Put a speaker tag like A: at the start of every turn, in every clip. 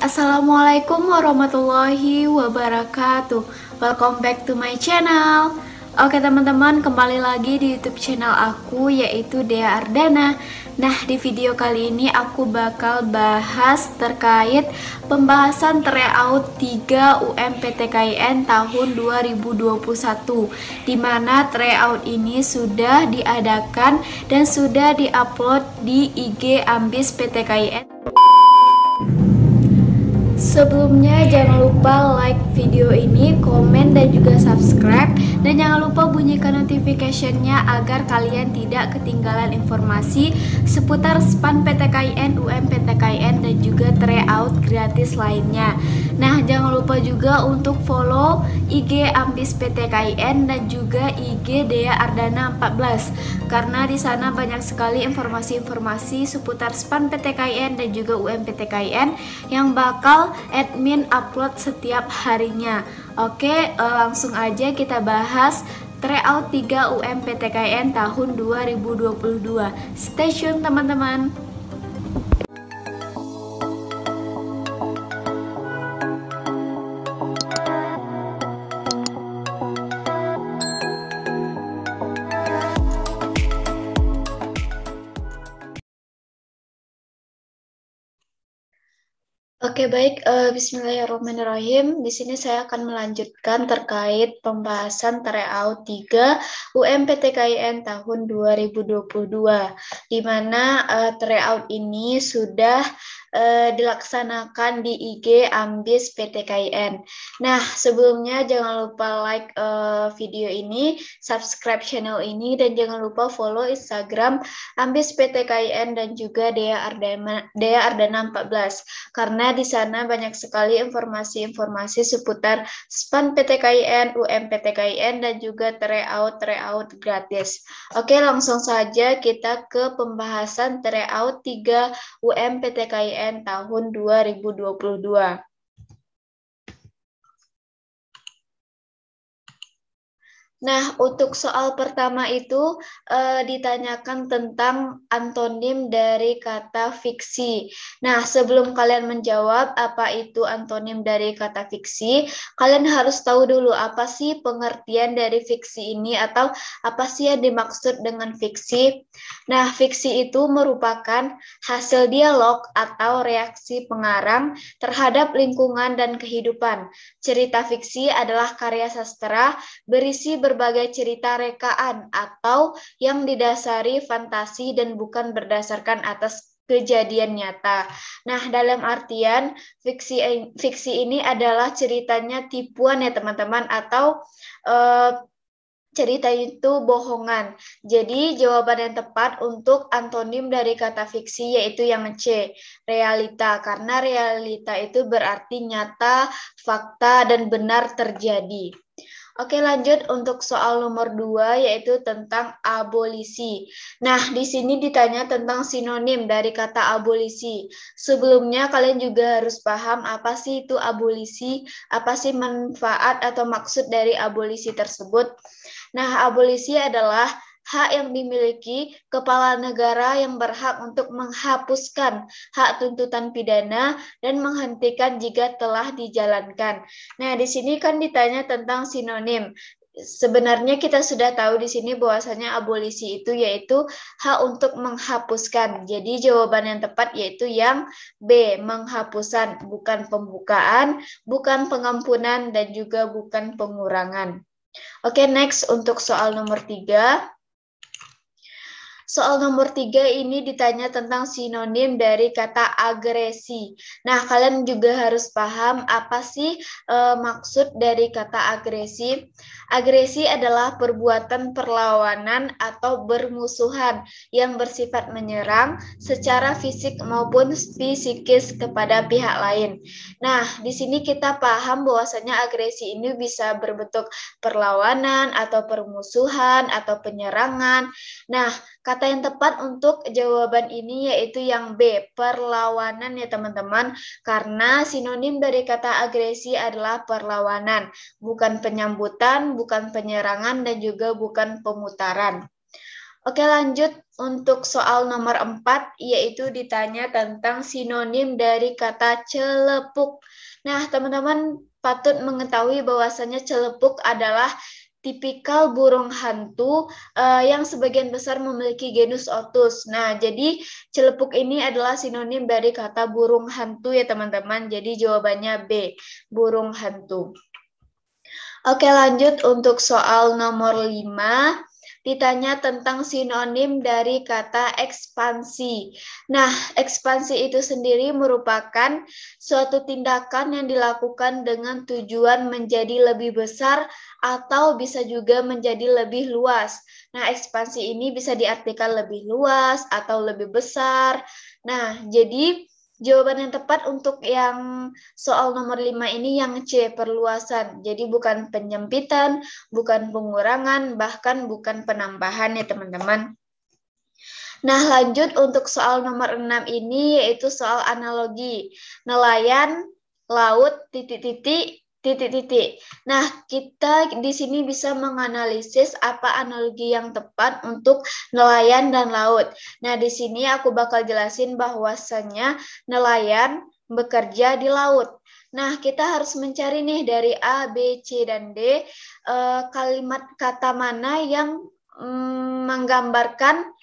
A: Assalamualaikum warahmatullahi wabarakatuh. Welcome back to my channel. Oke teman-teman, kembali lagi di YouTube channel aku, yaitu Dea Ardana. Nah, di video kali ini aku bakal bahas terkait pembahasan tryout 3 UMPTKIN tahun 2021, di mana tryout ini sudah diadakan dan sudah diupload di IG Ambis PTKIN. Sebelumnya jangan lupa like video ini, komen dan juga subscribe, dan jangan lupa bunyikan notification-nya agar kalian tidak ketinggalan informasi seputar SPAN PTKIN, UMPTKIN dan juga tryout gratis lainnya. Nah, jangan lupa juga untuk follow IG Ambis PTKIN dan juga IG Dea Ardana 14, karena di sana banyak sekali informasi-informasi seputar SPAN PTKIN dan juga UMPTKIN yang bakal admin upload setiap harinya. Oke, langsung aja kita bahas tryout 3 UMPTKIN tahun 2022. Stay tune teman-teman. Oke, baik. Bismillahirrahmanirrahim. Di sini saya akan melanjutkan terkait pembahasan tryout 3 UMPTKIN tahun 2022, di mana tryout ini sudah dilaksanakan di IG Ambis PTKIN. Nah, sebelumnya jangan lupa like video ini, subscribe channel ini, dan jangan lupa follow Instagram Ambis PTKIN dan juga Dea Ardana 14, karena di sana banyak sekali informasi-informasi seputar SPAN PTKIN, UMPTKIN, dan juga tryout gratis. Oke, langsung saja kita ke pembahasan tryout 3 UMPTKIN tahun 2022. Nah, untuk soal pertama itu ditanyakan tentang antonim dari kata fiksi. Nah, sebelum kalian menjawab apa itu antonim dari kata fiksi, kalian harus tahu dulu apa sih pengertian dari fiksi ini atau apa sih yang dimaksud dengan fiksi. Nah, fiksi itu merupakan hasil dialog atau reaksi pengarang terhadap lingkungan dan kehidupan. Cerita fiksi adalah karya sastra berisi berbagai cerita rekaan atau yang didasari fantasi dan bukan berdasarkan atas kejadian nyata. Nah, dalam artian fiksi ini adalah ceritanya tipuan ya teman-teman, atau cerita itu bohongan. Jadi jawaban yang tepat untuk antonim dari kata fiksi yaitu yang C, realita. Karena realita itu berarti nyata, fakta, dan benar terjadi. Oke, lanjut untuk soal nomor 2, yaitu tentang abolisi. Nah, di sini ditanya tentang sinonim dari kata abolisi. Sebelumnya kalian juga harus paham apa sih itu abolisi, apa sih manfaat atau maksud dari abolisi tersebut. Nah, abolisi adalah hak yang dimiliki kepala negara yang berhak untuk menghapuskan hak tuntutan pidana dan menghentikan jika telah dijalankan. Nah, di sini kan ditanya tentang sinonim. Sebenarnya kita sudah tahu di sini bahwasanya abolisi itu yaitu hak untuk menghapuskan. Jadi jawaban yang tepat yaitu yang B, menghapusan, bukan pembukaan, bukan pengampunan, dan juga bukan pengurangan. Oke, next untuk soal nomor 3. Soal nomor 3 ini ditanya tentang sinonim dari kata agresi. Nah, kalian juga harus paham apa sih maksud dari kata agresi. Agresi adalah perbuatan perlawanan atau bermusuhan yang bersifat menyerang secara fisik maupun psikis kepada pihak lain. Nah, di sini kita paham bahwasanya agresi ini bisa berbentuk perlawanan atau permusuhan atau penyerangan. Nah, kata yang tepat untuk jawaban ini yaitu yang B, perlawanan ya teman-teman, karena sinonim dari kata agresi adalah perlawanan, bukan penyambutan, bukan penyerangan, dan juga bukan pemutaran. Oke, lanjut untuk soal nomor 4, yaitu ditanya tentang sinonim dari kata celepuk. Nah, teman-teman patut mengetahui bahwasanya celepuk adalah tipikal burung hantu yang sebagian besar memiliki genus Otus. Nah, jadi celepuk ini adalah sinonim dari kata burung hantu ya teman-teman. Jadi jawabannya B, burung hantu. Oke, lanjut untuk soal nomor 5. Ditanya tentang sinonim dari kata ekspansi. Nah, ekspansi itu sendiri merupakan suatu tindakan yang dilakukan dengan tujuan menjadi lebih besar atau bisa juga menjadi lebih luas. Nah, ekspansi ini bisa diartikan lebih luas atau lebih besar. Nah, jadi jawaban yang tepat untuk yang soal nomor 5 ini yang C, perluasan. Jadi bukan penyempitan, bukan pengurangan, bahkan bukan penambahan ya teman-teman. Nah, lanjut untuk soal nomor 6 ini yaitu soal analogi. Nelayan, laut, titik-titik, titik-titik. Nah, kita di sini bisa menganalisis apa analogi yang tepat untuk nelayan dan laut. Nah, di sini aku bakal jelasin bahwasannya nelayan bekerja di laut. Nah, kita harus mencari nih dari A, B, C, dan D kalimat kata mana yang menggambarkan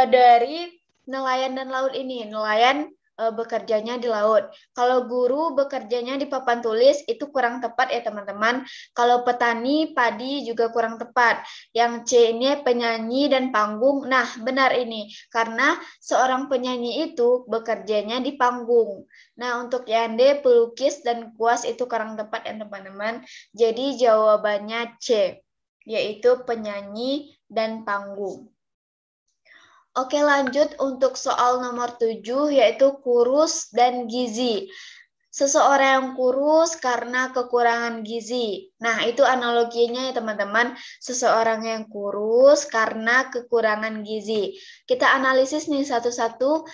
A: dari nelayan dan laut ini. Nelayan bekerjanya di laut. Kalau guru bekerjanya di papan tulis itu kurang tepat ya teman-teman. Kalau petani padi juga kurang tepat. Yang C ini penyanyi dan panggung. Nah, benar ini karena seorang penyanyi itu bekerjanya di panggung. Nah, untuk yang D pelukis dan kuas itu kurang tepat ya teman-teman. Jadi jawabannya C, yaitu penyanyi dan panggung. Oke, lanjut untuk soal nomor 7, yaitu kurus dan gizi. Seseorang yang kurus karena kekurangan gizi. Nah, itu analoginya ya teman-teman. Seseorang yang kurus karena kekurangan gizi. Kita analisis nih satu-satu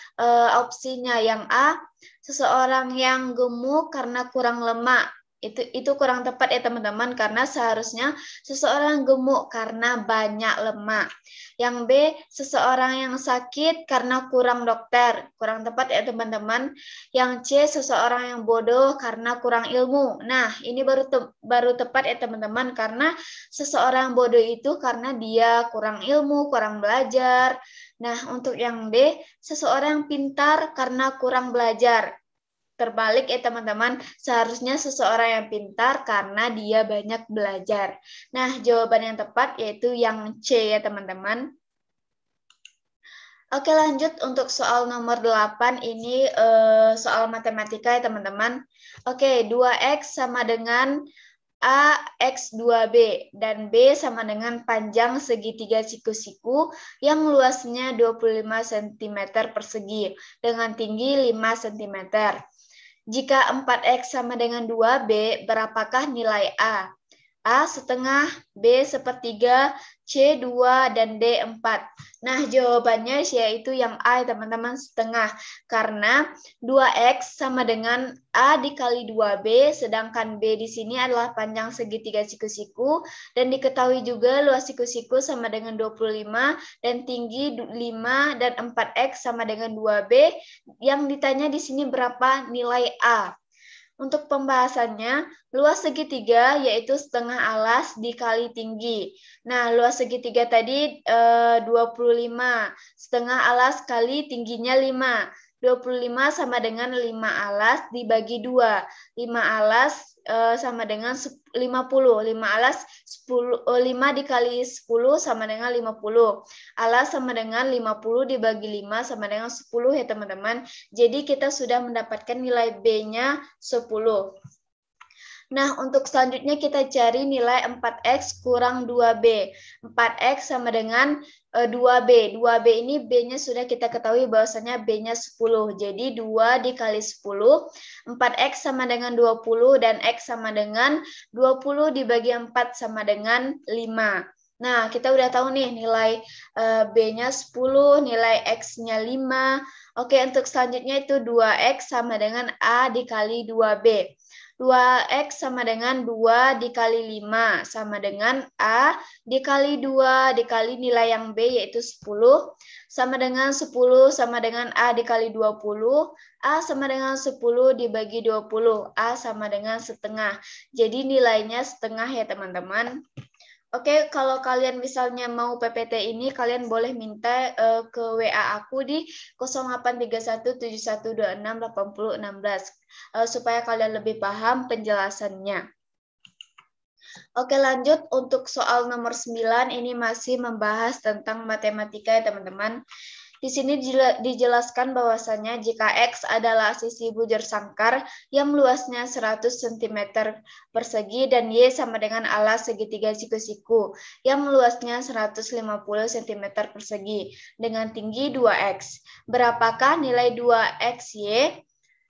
A: opsinya. Yang A, seseorang yang gemuk karena kurang lemak. Itu kurang tepat ya teman-teman karena seharusnya seseorang gemuk karena banyak lemak. Yang B, seseorang yang sakit karena kurang dokter. Kurang tepat ya teman-teman. Yang C, seseorang yang bodoh karena kurang ilmu. Nah, ini baru tepat ya teman-teman karena seseorang bodoh itu karena dia kurang ilmu, kurang belajar. Nah, untuk yang D, seseorang yang pintar karena kurang belajar. Terbalik ya teman-teman, seharusnya seseorang yang pintar karena dia banyak belajar. Nah, jawaban yang tepat yaitu yang C ya teman-teman. Oke, lanjut untuk soal nomor 8 ini soal matematika ya teman-teman. Oke, 2X sama dengan A X 2B dan B sama dengan panjang segitiga siku-siku yang luasnya 25 cm persegi dengan tinggi 5 cm. Jika 4X sama dengan 2B, berapakah nilai A? A setengah, B sepertiga, C 2, dan D 4. Nah, jawabannya yaitu yang A, teman-teman, setengah. Karena 2X sama dengan A dikali 2B, sedangkan B di sini adalah panjang segitiga siku-siku, dan diketahui juga luas siku-siku sama dengan 25, dan tinggi 5, dan 4X sama dengan 2B. Yang ditanya di sini berapa nilai A? Untuk pembahasannya, luas segitiga yaitu setengah alas dikali tinggi. Nah, luas segitiga tadi 25, setengah alas kali tingginya 5. 25 sama dengan 5 alas dibagi 2. 5 alas sama dengan 50. 5 alas 10, 5 dikali 10 sama dengan 50. Alas sama dengan 50 dibagi 5 sama dengan 10 ya teman-teman. Jadi kita sudah mendapatkan nilai B-nya 10. Nah, untuk selanjutnya kita cari nilai 4X kurang 2B. 4X sama dengan 2B. 2B ini B-nya sudah kita ketahui bahwasanya B-nya 10. Jadi 2 dikali 10. 4X sama dengan 20 dan X sama dengan 20 dibagi 4 sama dengan 5. Nah, kita udah tahu nih nilai B-nya 10, nilai X-nya 5. Oke, untuk selanjutnya itu 2X sama dengan A dikali 2B. 2X sama dengan 2 dikali 5, sama dengan A dikali 2 dikali nilai yang B yaitu 10, sama dengan 10 sama dengan A dikali 20, A sama dengan 10 dibagi 20, A sama dengan setengah. Jadi nilainya setengah ya teman-teman. Oke, kalau kalian misalnya mau PPT ini, kalian boleh minta ke WA aku di 083171268016 supaya kalian lebih paham penjelasannya. Oke, lanjut untuk soal nomor 9, ini masih membahas tentang matematika ya teman-teman. Di sini dijelaskan bahwasanya jika X adalah sisi bujur sangkar yang luasnya 100 cm persegi dan Y sama dengan alas segitiga siku-siku yang luasnya 150 cm persegi dengan tinggi 2X. Berapakah nilai 2XY?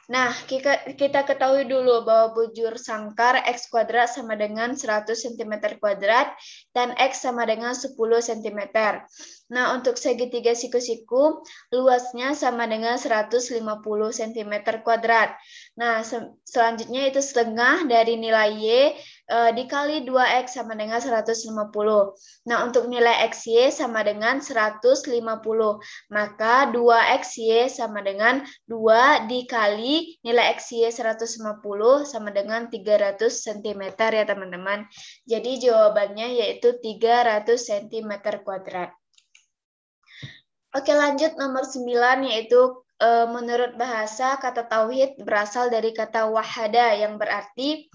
A: Nah, kita ketahui dulu bahwa bujur sangkar X kuadrat sama dengan 100 cm kuadrat dan X sama dengan 10 cm. Nah, untuk segitiga siku-siku luasnya sama dengan 150 cm kuadrat. Nah, selanjutnya itu setengah dari nilai Y dikali 2X sama dengan 150. Nah, untuk nilai XY sama dengan 150. Maka 2XY sama dengan 2 dikali nilai XY 150 sama dengan 300 cm ya teman-teman. Jadi jawabannya yaitu 300 cm kuadrat. Oke, lanjut nomor 9 yaitu menurut bahasa kata tauhid berasal dari kata wahada yang berarti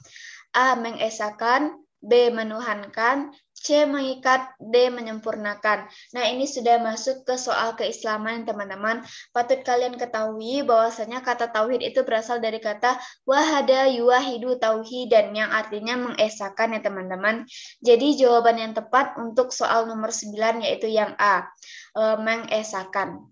A: A. Mengesakan, B. Menuhankan, C. Mengikat, D. Menyempurnakan. Nah, ini sudah masuk ke soal keislaman, teman-teman. Patut kalian ketahui bahwasanya kata tauhid itu berasal dari kata wahada yuwahidu tauhidan yang artinya mengesakan ya, teman-teman. Jadi jawaban yang tepat untuk soal nomor 9 yaitu yang A. Mengesakan.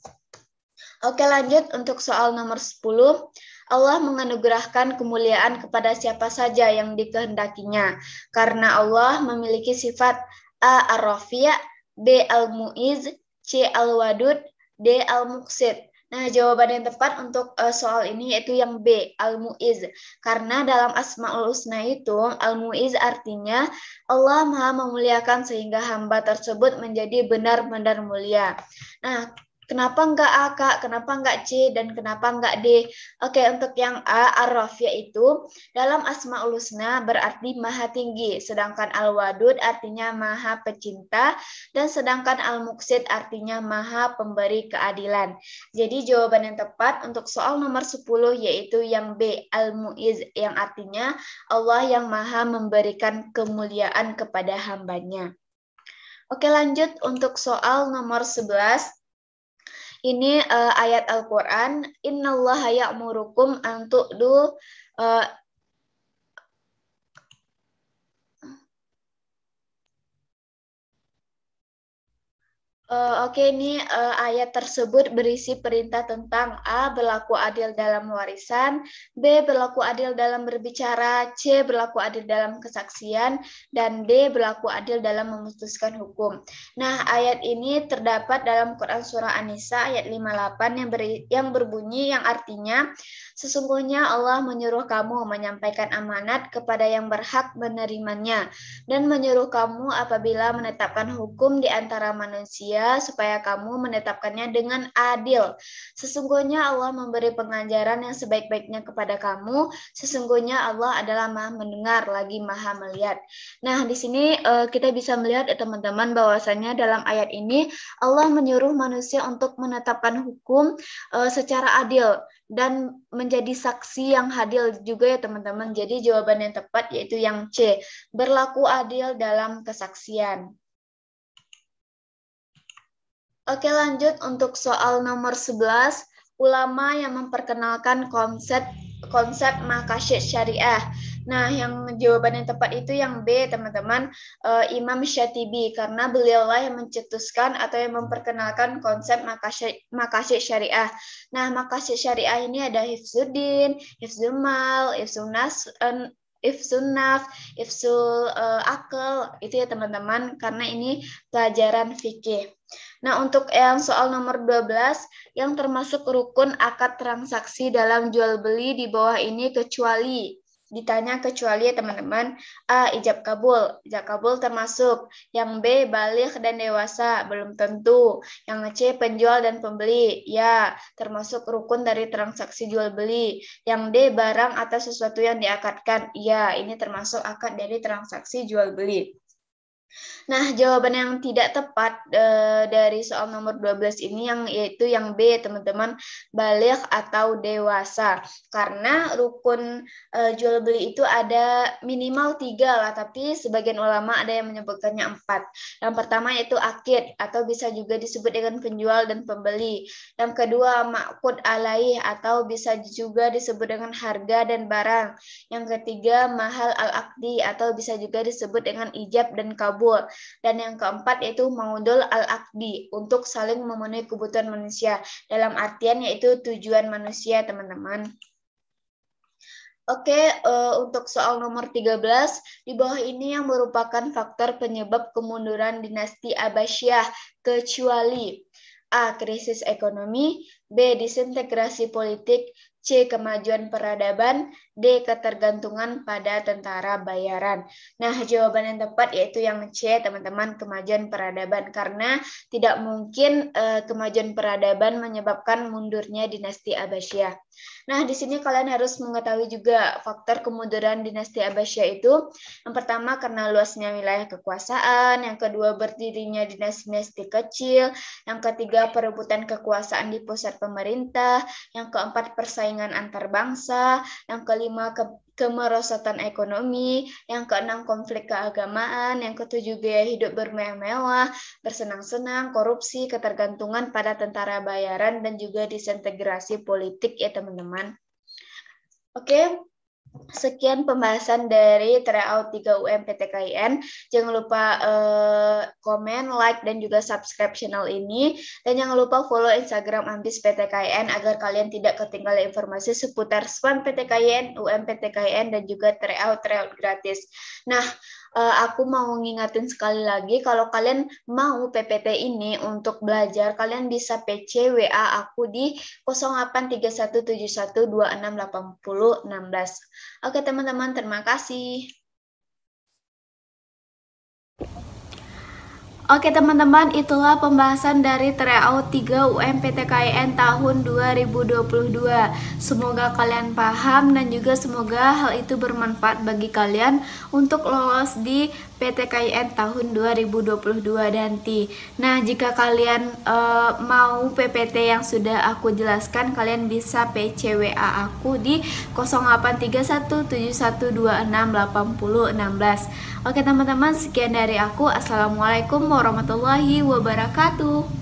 A: Oke, lanjut untuk soal nomor 10. Allah menganugerahkan kemuliaan kepada siapa saja yang dikehendakinya. Karena Allah memiliki sifat A. Ar-Rafi', B. Al-Mu'iz, C. Al-Wadud, D. Al-Muqsid. Nah, jawaban yang tepat untuk soal ini yaitu yang B, Al-Mu'iz. Karena dalam Asma'ul Husna itu, Al-Mu'iz artinya Allah Maha memuliakan sehingga hamba tersebut menjadi benar-benar mulia. Nah, kenapa enggak A, Kak? Kenapa enggak C? Dan kenapa enggak D? Oke, untuk yang A, Ar-Rafi' itu dalam Asma'ul Husna berarti maha tinggi, sedangkan Al-Wadud artinya maha pecinta, dan sedangkan Al-Muqsid artinya maha pemberi keadilan. Jadi jawaban yang tepat untuk soal nomor 10 yaitu yang B, Al-Mu'iz, yang artinya Allah yang maha memberikan kemuliaan kepada hambanya. Oke, lanjut untuk soal nomor 11. Ini ayat Al-Quran, Innallaha ya'murukum an tu'du Oke, ini ayat tersebut berisi perintah tentang A. Berlaku adil dalam warisan, B. Berlaku adil dalam berbicara, C. Berlaku adil dalam kesaksian, dan D. Berlaku adil dalam memutuskan hukum. Nah, ayat ini terdapat dalam Quran Surah An-Nisa ayat 58 yang berbunyi yang artinya, sesungguhnya Allah menyuruh kamu menyampaikan amanat kepada yang berhak menerimanya, dan menyuruh kamu apabila menetapkan hukum di antara manusia, supaya kamu menetapkannya dengan adil. Sesungguhnya Allah memberi pengajaran yang sebaik-baiknya kepada kamu. Sesungguhnya Allah adalah Maha mendengar lagi Maha melihat. Nah, di sini kita bisa melihat teman-teman bahwasanya dalam ayat ini Allah menyuruh manusia untuk menetapkan hukum secara adil dan menjadi saksi yang adil juga ya teman-teman. Jadi jawaban yang tepat yaitu yang C, berlaku adil dalam kesaksian. Oke, lanjut untuk soal nomor 11, ulama yang memperkenalkan konsep maqasid syariah. Nah, yang jawaban yang tepat itu yang B, teman-teman, Imam Syatibi, karena beliaulah yang mencetuskan atau yang memperkenalkan konsep maqasid syariah. Nah, maqasid syariah ini ada hifzuddin, hifzul mal, ifsun naf, ifsul akal, itu ya teman-teman, karena ini pelajaran fikih. Nah, untuk yang soal nomor 12, yang termasuk rukun akad transaksi dalam jual beli di bawah ini kecuali, ditanya kecuali ya teman-teman. A. Ijab kabul termasuk. Yang B. Baligh dan dewasa, belum tentu. Yang C. Penjual dan pembeli, ya, termasuk rukun dari transaksi jual beli. Yang D. Barang atau sesuatu yang diakadkan, ya, ini termasuk akad dari transaksi jual beli. Nah, jawaban yang tidak tepat dari soal nomor 12 ini yaitu yang B, teman-teman, baligh atau dewasa. Karena rukun jual beli itu ada minimal 3 lah, tapi sebagian ulama ada yang menyebutkannya 4. Yang pertama yaitu akid, atau bisa juga disebut dengan penjual dan pembeli. Yang kedua ma'qud alaih, atau bisa juga disebut dengan harga dan barang. Yang ketiga mahal al-aqdi, atau bisa juga disebut dengan ijab dan kabul. Dan yang keempat yaitu maudul al-aqdi, untuk saling memenuhi kebutuhan manusia. Dalam artian yaitu tujuan manusia, teman-teman. Oke, untuk soal nomor 13, di bawah ini yang merupakan faktor penyebab kemunduran dinasti Abbasiyah, kecuali A. Krisis ekonomi, B. Disintegrasi politik, C. Kemajuan peradaban, D. Ketergantungan pada tentara bayaran. Nah, jawaban yang tepat yaitu yang C, teman-teman, kemajuan peradaban. Karena tidak mungkin kemajuan peradaban menyebabkan mundurnya dinasti Abbasiyah. Nah, di sini kalian harus mengetahui juga faktor kemunduran dinasti Abbasiyah itu. Yang pertama karena luasnya wilayah kekuasaan, yang kedua berdirinya dinasti-dinasti kecil, yang ketiga perebutan kekuasaan di pusat pemerintah, yang keempat persaingan antar bangsa, yang kelima kemerosotan ekonomi, yang keenam konflik keagamaan, yang ketujuh gaya hidup bermewah-mewah, bersenang-senang, korupsi, ketergantungan pada tentara bayaran, dan juga disintegrasi politik ya teman-teman. Oke. Sekian pembahasan dari Tryout 3 UMPTKIN. Jangan lupa komen, like, dan juga subscribe channel ini. Dan jangan lupa follow Instagram Ambis PTKIN agar kalian tidak ketinggalan informasi seputar SPAN PTKIN, UMPTKIN, dan juga tryout gratis. Nah, aku mau ngingatin sekali lagi, kalau kalian mau PPT ini untuk belajar, kalian bisa PC WA aku di 083171268016. Oke teman-teman, terima kasih.
B: Oke teman-teman, itulah pembahasan dari Tryout 3 UMPTKIN tahun 2022. Semoga kalian paham dan juga semoga hal itu bermanfaat bagi kalian untuk lolos di PTKIN tahun 2022 nanti. Nah, jika kalian mau PPT yang sudah aku jelaskan, kalian bisa PC WA aku di 083171268016. Oke teman-teman, sekian dari aku. Assalamualaikum warahmatullahi wabarakatuh.